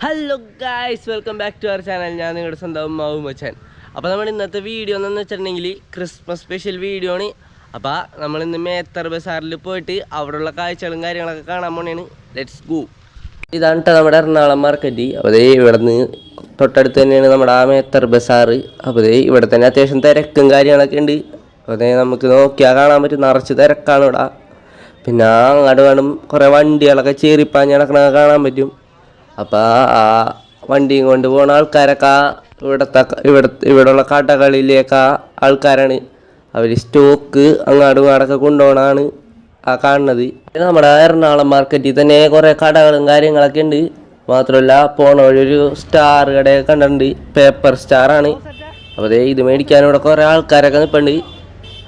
Hello guys, welcome back to our channel. ഞാൻ നിങ്ങളുടെ സ്വന്തം മൗമച്ചൻ. അപ്പോൾ നമ്മൾ ഇന്നത്തെ വീഡിയോ എന്ന് വെച്ചിട്ടുണ്ടെങ്കിൽ ക്രിസ്മസ് സ്പെഷ്യൽ വീഡിയോ ആണ്. അപ്പോൾ നമ്മളിന്ന് മേത്തർ ബസാറിൽ പോയിട്ട് അവിടെയുള്ള കാഴ്ചകളും കാര്യങ്ങളൊക്കെ കാണാൻ പോണേണ്. Let's go. ഇതാണ് കേട്ടോ നമ്മുടെ എറണാകുളം മാർക്കറ്റ്. അപ്പോൾ ഇവിടെ നിന്ന് തൊട്ടടുത്ത് തന്നെയാണ് നമ്മുടെ ആ മേത്തർ ബസാറ്. അപ്പോൾ ഇവിടെ തന്നെ അത്യാവശ്യം തിരക്കും കാര്യങ്ങളൊക്കെ ഉണ്ട്. അപ്പോൾ നമുക്ക് നോക്കിയാൽ കാണാൻ പറ്റും, നിറച്ച് തിരക്കാണ് ഇവിടെ. പിന്നെ അങ്ങോട്ട് കാണും കുറേ വണ്ടികളൊക്കെ ചേറിപ്പാഞ്ഞ് നടക്കണതൊക്കെ കാണാൻ പറ്റും. അപ്പോൾ ആ വണ്ടിയും കൊണ്ട് പോകുന്ന ആൾക്കാരൊക്കെ ഇവിടെയുള്ള കടകളിലേക്ക് ആൾക്കാരാണ്. അവർ സ്റ്റോക്ക് അങ്ങാടും ഇങ്ങാടൊക്കെ കൊണ്ടുപോകണതാണ് ആ കാണുന്നത്. നമ്മുടെ എറണാകുളം മാർക്കറ്റിൽ തന്നെ കുറേ കടകളും കാര്യങ്ങളൊക്കെ ഉണ്ട്. മാത്രമല്ല പോണ വഴി ഒരു സ്റ്റാർ കടയൊക്കെ കണ്ടിട്ടുണ്ട്, പേപ്പർ സ്റ്റാറാണ്. അപ്പോൾ ഇത് മേടിക്കാനും ഇവിടെ കുറേ ആൾക്കാരൊക്കെ നിൽപ്പുണ്ട്.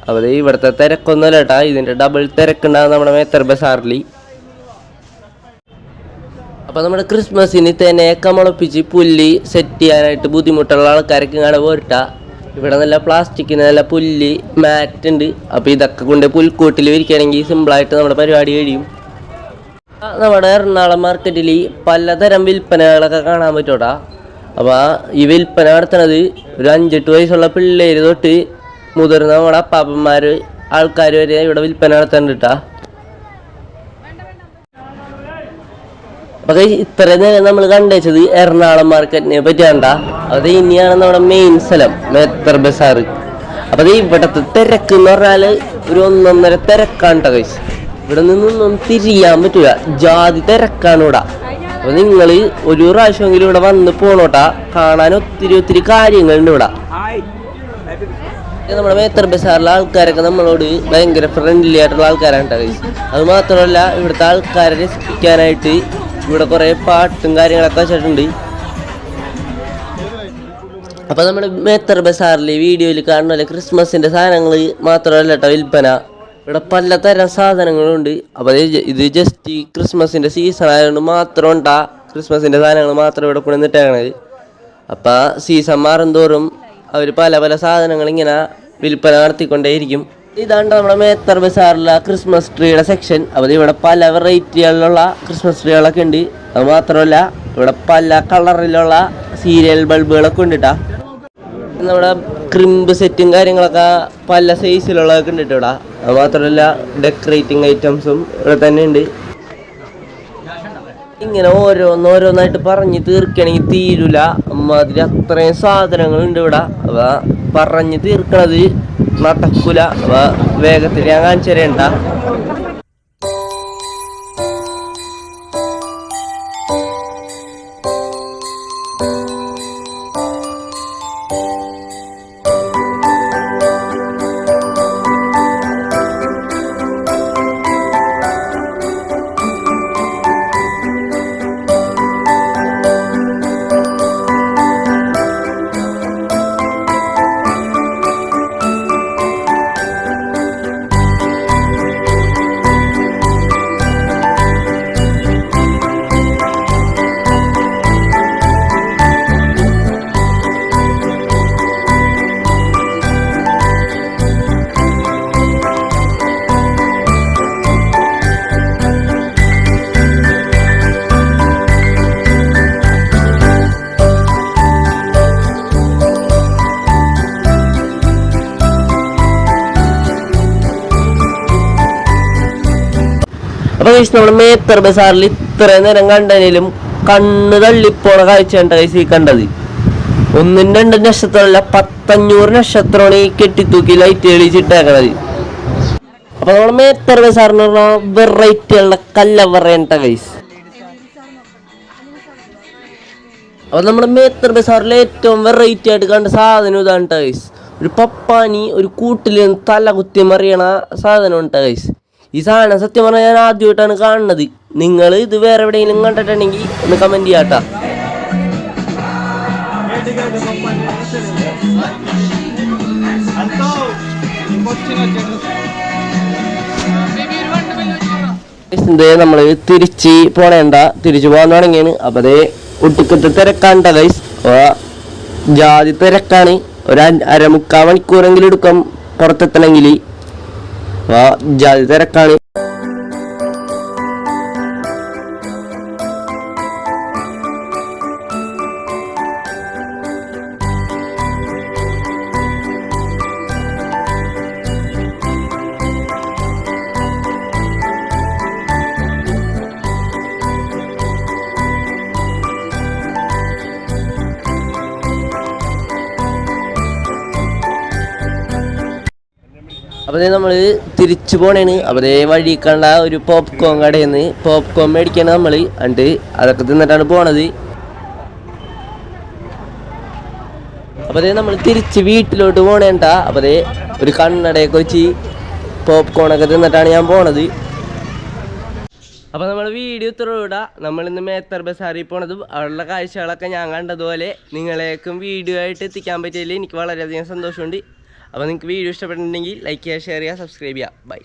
അപ്പോൾ ഇവിടുത്തെ തിരക്കൊന്നുമല്ല കേട്ടോ, ഇതിൻ്റെ ഡബിൾ തിരക്കുണ്ടാകും നമ്മുടെ മേത്തർ ബസാറിൽ. അപ്പോൾ നമ്മുടെ ക്രിസ്മസിന് തേനയൊക്കെ മുളപ്പിച്ച് പുല്ല് സെറ്റ് ചെയ്യാനായിട്ട് ബുദ്ധിമുട്ടുള്ള ആൾക്കാരൊക്കെ ഇങ്ങനെ പോരിട്ടാ. ഇവിടെ നല്ല പ്ലാസ്റ്റിക്കിന് നല്ല പുല്ല് മാറ്റ് ഉണ്ട്. അപ്പോൾ ഇതൊക്കെ കൊണ്ട് പുൽക്കൂട്ടിൽ വിരിക്കുകയാണെങ്കിൽ സിമ്പിളായിട്ട് നമ്മുടെ പരിപാടി കഴിയും. നമ്മുടെ എറണാകുളം മാർക്കറ്റിൽ പലതരം വിൽപ്പനകളൊക്കെ കാണാൻ പറ്റൂടാ. അപ്പോൾ ഈ വിൽപ്പന നടത്തുന്നത് ഒരു 5-8 വയസ്സുള്ള പിള്ളേർ തൊട്ട് മുതിർന്ന നമ്മുടെ അപ്പാപ്പന്മാർ ആൾക്കാർ വരെ ഇവിടെ വിൽപ്പന നടത്തുന്നുണ്ട് കേട്ടാ. അപ്പോൾ ഇത്രയും നേരം നമ്മൾ കണ്ടുവച്ചത് എറണാകുളം മാർക്കറ്റിനെ പറ്റിയാണ്ടാ. അത് ഇനിയാണ് നമ്മുടെ മെയിൻ സ്ഥലം മേത്തർ ബസാർ. അപ്പോൾ ഇവിടുത്തെ തിരക്ക് എന്ന് പറഞ്ഞാൽ ഒരു 1.5 തിരക്കാണ് കേട്ടോ ഗൈസ്. ഇവിടെ നിന്നൊന്നും തിരിയാൻ പറ്റില്ല, ജാതി തിരക്കാണ് ഇവിടെ. അപ്പോൾ നിങ്ങൾ ഒരു പ്രാവശ്യമെങ്കിലും ഇവിടെ വന്ന് പോണോട്ടാ, കാണാൻ ഒത്തിരി കാര്യങ്ങളുണ്ട് ഇവിടെ. നമ്മുടെ മേത്തർ ബസാറിലെ ആൾക്കാരൊക്കെ നമ്മളോട് ഭയങ്കര ഫ്രണ്ട്ലി ആയിട്ടുള്ള ആൾക്കാരാണ് കേട്ടോ ഗൈസ്. അത് മാത്രമല്ല ഇവിടുത്തെ ആൾക്കാരെ രസിപ്പിക്കാനായിട്ട് ഇവിടെ കുറേ പാട്ടും കാര്യങ്ങളൊക്കെ വെച്ചിട്ടുണ്ട്. അപ്പോൾ നമ്മുടെ മേത്തർ ബസാറിൽ വീഡിയോയിൽ കാണുന്ന ക്രിസ്മസിൻ്റെ സാധനങ്ങൾ മാത്രമല്ല കേട്ടോ വിൽപ്പന. ഇവിടെ പലതരം സാധനങ്ങളുണ്ട്. അപ്പോൾ ഇത് ജസ്റ്റ് ക്രിസ്മസിൻ്റെ സീസൺ ആയതുകൊണ്ട് മാത്രം ഉണ്ടാ ക്രിസ്മസിൻ്റെ സാധനങ്ങൾ മാത്രം ഇവിടെ കൊണ്ടുവന്നിട്ടാണത്. അപ്പോൾ സീസൺ മാറും തോറും അവർ പല സാധനങ്ങൾ ഇങ്ങനെ വിൽപ്പന നടത്തിക്കൊണ്ടേയിരിക്കും. ഇതാണ് നമ്മുടെ മേത്തർ ബസാറിലെ ക്രിസ്മസ് ട്രീയുടെ സെക്ഷൻ. അപ്പോൾ ഇവിടെ പല വെറൈറ്റികളിലുള്ള ക്രിസ്മസ് ട്രീകളൊക്കെ ഉണ്ട്. അത് മാത്രമല്ല ഇവിടെ പല കളറിലുള്ള സീരിയൽ ബൾബുകളൊക്കെ ഉണ്ട് കേട്ടോ. നമ്മുടെ ക്രിമ്പ് സെറ്റും കാര്യങ്ങളൊക്കെ പല സൈസിലുള്ളതൊക്കെ ഉണ്ട് കേട്ടോ ഇവിടെ. അത് മാത്രമല്ല ഡെക്കറേറ്റിംഗ് ഐറ്റംസും ഇവിടെ തന്നെ ഉണ്ട്. ഇങ്ങനെ ഓരോന്നായിട്ട് പറഞ്ഞ് തീർക്കുകയാണെങ്കിൽ തീരൂല, അമ്മാതിരി അത്രയും സാധനങ്ങളുണ്ട് ഇവിടെ. അപ്പോൾ പറഞ്ഞ് തീർക്കണത് നടക്കൂല. അപ്പോൾ വേഗത്തിൽ ഞാൻ കാണിച്ചു തരേണ്ട. അപ്പോൾ നമ്മൾ മേത്തർ ബസാറിൽ ഇത്രയും നേരം കണ്ടതിലും കണ്ണ് തള്ളിപ്പോണ കാഴ്ചയാണ് ഗൈസ് ഈ കണ്ടത്. 1-2 നക്ഷത്രമല്ല, 100-500 നക്ഷത്രമാണ് ഈ കെട്ടിത്തൂക്കി ലൈറ്റ് എളിച്ചിട്ടേക്കണത്. അപ്പോൾ നമ്മൾ മേത്തർ ബസാറിന് പറഞ്ഞാൽ വെറൈറ്റിയുള്ള കല്ലവറയാണ് ഗൈസ്. അപ്പോൾ നമ്മുടെ മേത്തർ ബസാറിൽ ഏറ്റവും വെറൈറ്റി ആയിട്ട് കണ്ട സാധനം ഇതാണ് ഗൈസ്. ഒരു പപ്പാനി ഒരു കൂട്ടിൽ തല കുത്തി മറിയണ സാധനം ഗൈസ്. ഈ സാധനം സത്യം പറഞ്ഞാൽ ഞാൻ ആദ്യമായിട്ടാണ് കാണുന്നത്. നിങ്ങൾ ഇത് വേറെ എവിടെയെങ്കിലും കണ്ടിട്ടുണ്ടെങ്കിൽ ഒന്ന് കമൻറ്റ് ചെയ്യാട്ടാ. നമ്മൾ തിരിച്ച് പോണേണ്ട, തിരിച്ചു പോകാൻ തുടങ്ങിയാണ്. അപ്പോൾ അതേ ഒട്ടുക്കത്തെ തിരക്കാണ്ട ഗൈസ്, ജാതി തിരക്കാണ്. ഒരു 1/4 മണിക്കൂറെങ്കിലും എടുക്കും പുറത്തെത്തണമെങ്കിൽ. ജാതി തിരക്കാണ്. അപ്പോൾ നമ്മൾ തിരിച്ചു പോണേണ്. അപ്പോൾ വഴി കണ്ട ഒരു പോപ്കോൺ കടയിൽ നിന്ന് പോപ്കോൺ മേടിക്കാണ് നമ്മൾ. എന്നിട്ട് അതൊക്കെ തിന്നിട്ടാണ് പോണത്. അപ്പോൾ നമ്മൾ തിരിച്ച് വീട്ടിലോട്ട് പോണേണ്ട. അപ്പോൾ ഒരു കണ്ണടയൊക്കെ വെച്ച് പോപ്കോണൊക്കെ തിന്നിട്ടാണ് ഞാൻ പോണത്. അപ്പോൾ നമ്മൾ വീഡിയോ ഇത്രയൂടെ നമ്മളിന്ന് മേത്തർ ബസാറിൽ പോണതും അവിടെയുള്ള കാഴ്ചകളൊക്കെ ഞാൻ കണ്ടതുപോലെ നിങ്ങളേക്കും വീഡിയോ ആയിട്ട് എത്തിക്കാൻ പറ്റിയതിൽ എനിക്ക് വളരെയധികം സന്തോഷമുണ്ട്. അപ്പോൾ നിങ്ങൾക്ക് വീഡിയോ ഇഷ്ടപ്പെട്ടിട്ടുണ്ടെങ്കിൽ ലൈക്ക് ചെയ്യുക, ഷെയർ ചെയ്യുക, സബ്സ്ക്രൈബ് ചെയ്യുക. ബൈ.